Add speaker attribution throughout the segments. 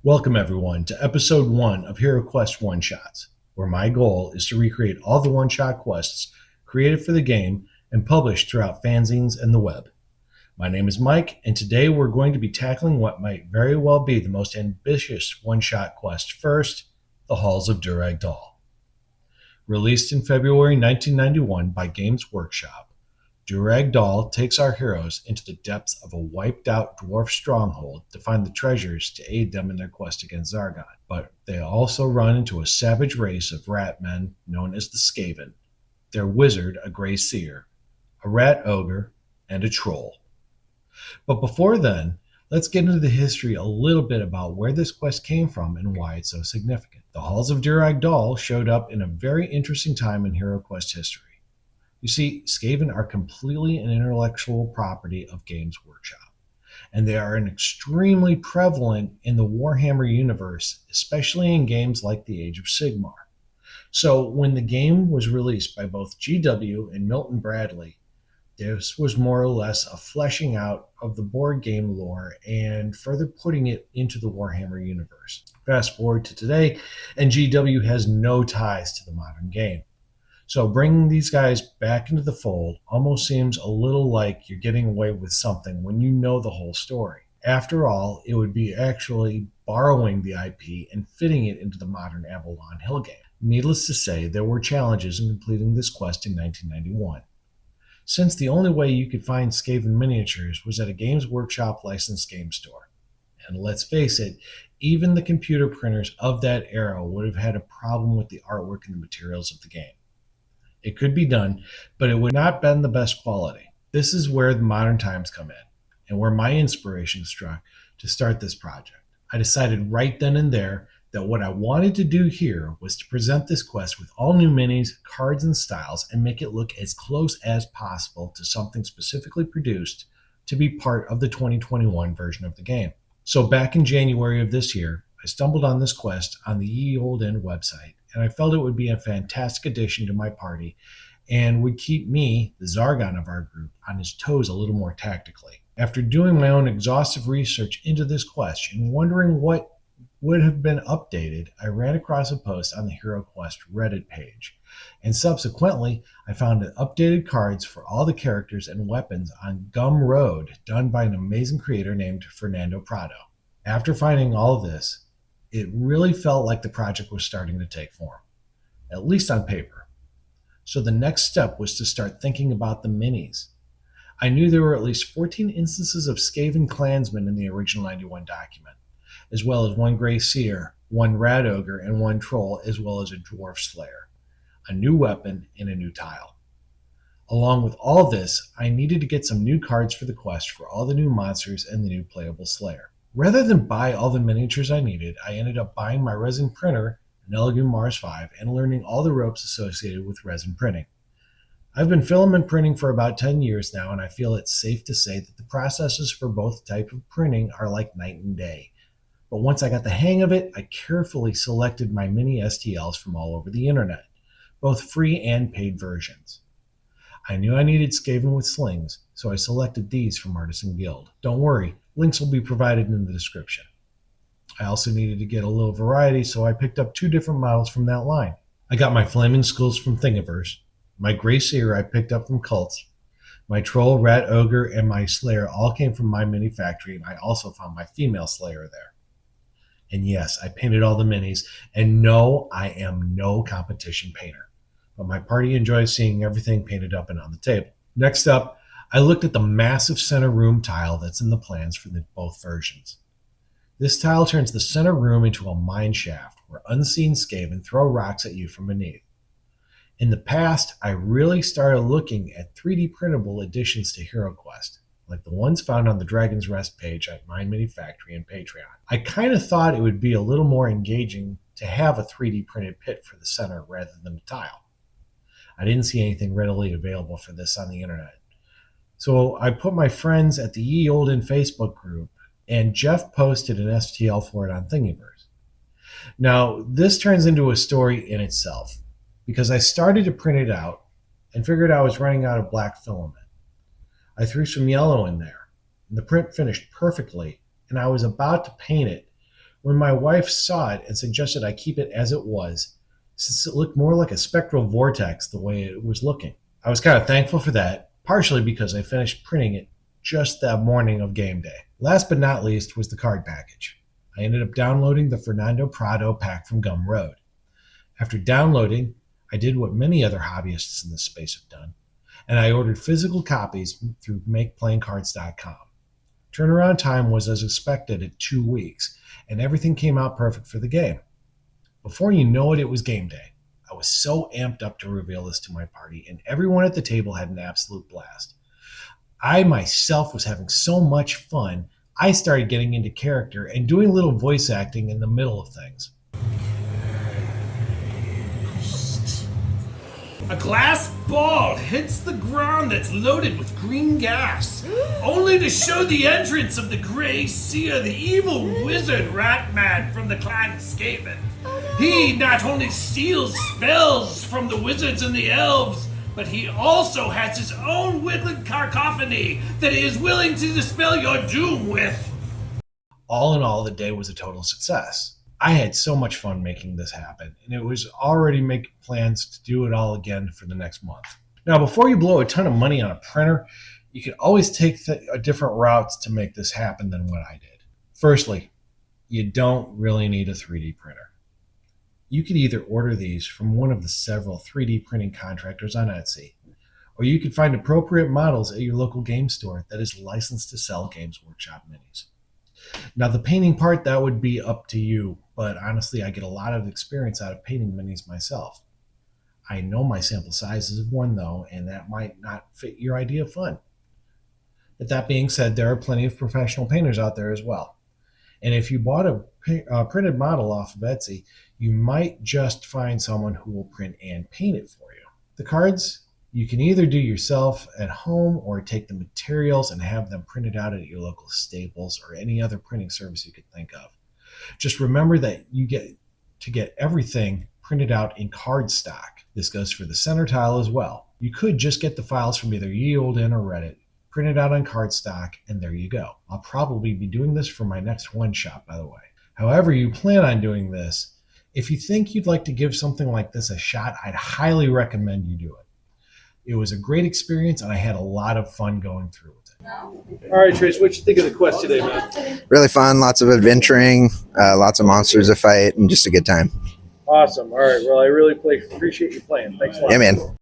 Speaker 1: Welcome, everyone, to episode 1 of HeroQuest One Shots, where my goal is to recreate all the one shot quests created for the game and published throughout fanzines and the web. My name is Mike, and today we're going to be tackling what might very well be the most ambitious one shot quest first, the Halls of Durrag Dol. Released in February 1991 by Games Workshop, Durrag Dol takes our heroes into the depths of a wiped-out dwarf stronghold to find the treasures to aid them in their quest against Zargon. But they also run into a savage race of rat men known as the Skaven, their wizard a Grey Seer, a rat ogre, and a troll. But before then, let's get into the history a little bit about where this quest came from and why it's so significant. The Halls of Durrag Dol showed up in a very interesting time in HeroQuest history. You see, Skaven are completely an intellectual property of Games Workshop, and they are extremely prevalent in the Warhammer universe, especially in games like the Age of Sigmar. So when the game was released by both GW and Milton Bradley, this was more or less a fleshing out of the board game lore and further putting it into the Warhammer universe. Fast forward to today, and GW has no ties to the modern game. So bringing these guys back into the fold almost seems a little like you're getting away with something when you know the whole story. After all, it would be actually borrowing the IP and fitting it into the modern Avalon Hill game. Needless to say, there were challenges in completing this quest in 1991. Since the only way you could find Skaven miniatures was at a Games Workshop licensed game store. And let's face it, even the computer printers of that era would have had a problem with the artwork and the materials of the game. It could be done, but it would not have been the best quality. This is where the modern times come in, and where my inspiration struck to start this project. I decided right then and there that what I wanted to do here was to present this quest with all new minis, cards, and styles, and make it look as close as possible to something specifically produced to be part of the 2021 version of the game. So back in January of this year, I stumbled on this quest on the Ye Olde End website, and I felt it would be a fantastic addition to my party and would keep me, the Zargon of our group, on his toes a little more tactically. After doing my own exhaustive research into this quest and wondering what would have been updated, I ran across a post on the HeroQuest Reddit page, and subsequently I found updated cards for all the characters and weapons on Gumroad, done by an amazing creator named Fernando Prado. After finding all of this, it really felt like the project was starting to take form, at least on paper. So the next step was to start thinking about the minis. I knew there were at least 14 instances of Skaven clansmen in the original 91 document, as well as one Grey Seer, one Rat Ogre, and one Troll, as well as a Dwarf Slayer, a new weapon, and a new tile. Along with all this, I needed to get some new cards for the quest for all the new monsters and the new playable Slayer. Rather than buy all the miniatures I needed, I ended up buying my resin printer, an Elegoo Mars 5, and learning all the ropes associated with resin printing. I've been filament printing for about 10 years now, and I feel it's safe to say that the processes for both types of printing are like night and day. But once I got the hang of it, I carefully selected my mini STLs from all over the internet, both free and paid versions. I knew I needed Skaven with slings, so I selected these from Artisan Guild. Don't worry, links will be provided in the description. I also needed to get a little variety, so I picked up 2 different models from that line. I got my Flaming Skulls from Thingiverse, my Grey Seer I picked up from Cults, my Troll, Rat Ogre, and my Slayer all came from my mini factory, and I also found my female Slayer there. And yes, I painted all the minis, and no, I am no competition painter. But my party enjoys seeing everything painted up and on the table. Next up, I looked at the massive center room tile that's in the plans for both versions. This tile turns the center room into a mine shaft where unseen Skaven throw rocks at you from beneath. In the past, I really started looking at 3D printable additions to HeroQuest, like the ones found on the Dragon's Rest page at My Mini Factory and Patreon. I kind of thought it would be a little more engaging to have a 3D printed pit for the center rather than a tile. I didn't see anything readily available for this on the internet. So I put my friends at the Ye Olde End Facebook group, and Jeff posted an STL for it on Thingiverse. Now, this turns into a story in itself, because I started to print it out and figured I was running out of black filament. I threw some yellow in there, and the print finished perfectly, and I was about to paint it When my wife saw it and suggested I keep it as it was, since it looked more like a spectral vortex the way it was looking. I was kind of thankful for that, partially because I finished printing it just that morning of game day. Last but not least was the card package. I ended up downloading the Fernando Prado pack from Gumroad. After downloading, I did what many other hobbyists in this space have done, and I ordered physical copies through MakePlayingCards.com. Turnaround time was as expected at 2 weeks, and everything came out perfect for the game. Before you know it, it was game day. I was so amped up to reveal this to my party, and everyone at the table had an absolute blast. I myself was having so much fun, I started getting into character and doing a little voice acting in the middle of things.
Speaker 2: A glass ball hits the ground that's loaded with green gas, only to show the entrance of the Grey Seer, the evil wizard Ratman from the clan Skaven. He not only steals spells from the wizards and the elves, but he also has his own wicked cacophony that he is willing to dispel your doom with.
Speaker 1: All in all, the day was a total success. I had so much fun making this happen, and it was already making plans to do it all again for the next month. Now, before you blow a ton of money on a printer, you can always take different routes to make this happen than what I did. Firstly, you don't really need a 3D printer. You could either order these from one of the several 3D printing contractors on Etsy, or you could find appropriate models at your local game store that is licensed to sell Games Workshop minis. Now, the painting part, that would be up to you, but honestly, I get a lot of experience out of painting minis myself. I know my sample size is of one, though, and that might not fit your idea of fun. But that being said, there are plenty of professional painters out there as well. And if you bought a printed model off of Etsy, you might just find someone who will print and paint it for you. The cards, you can either do yourself at home or take the materials and have them printed out at your local Staples or any other printing service you could think of. Just remember that you get to get everything printed out in cardstock. This goes for the center tile as well. You could just get the files from either Ye Olde Inn or Reddit, print it out on cardstock, and there you go. I'll probably be doing this for my next one-shot, by the way. However you plan on doing this, if you think you'd like to give something like this a shot, I'd highly recommend you do it. It was a great experience, and I had a lot of fun going through with it. All right, Trace, what you think of the quest today, man?
Speaker 3: Really fun, lots of adventuring, lots of monsters to fight, and just a good time.
Speaker 1: Awesome. All right, well, I really appreciate you playing. Thanks a lot.
Speaker 3: Yeah, man.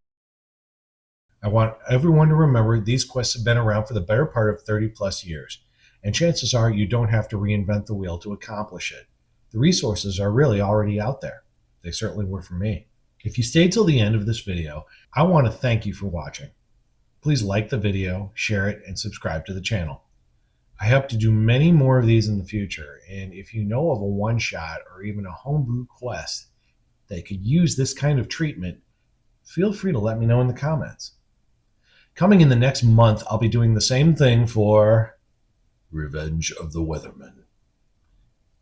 Speaker 1: I want everyone to remember these quests have been around for the better part of 30 plus years, and chances are you don't have to reinvent the wheel to accomplish it. The resources are really already out there. They certainly were for me. If you stayed till the end of this video, I want to thank you for watching. Please like the video, share it, and subscribe to the channel. I hope to do many more of these in the future, and if you know of a one-shot or even a homebrew quest that could use this kind of treatment, feel free to let me know in the comments. Coming in the next month, I'll be doing the same thing for Revenge of the Weatherman.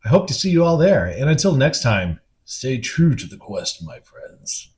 Speaker 1: I hope to see you all there, and until next time, stay true to the quest, my friends.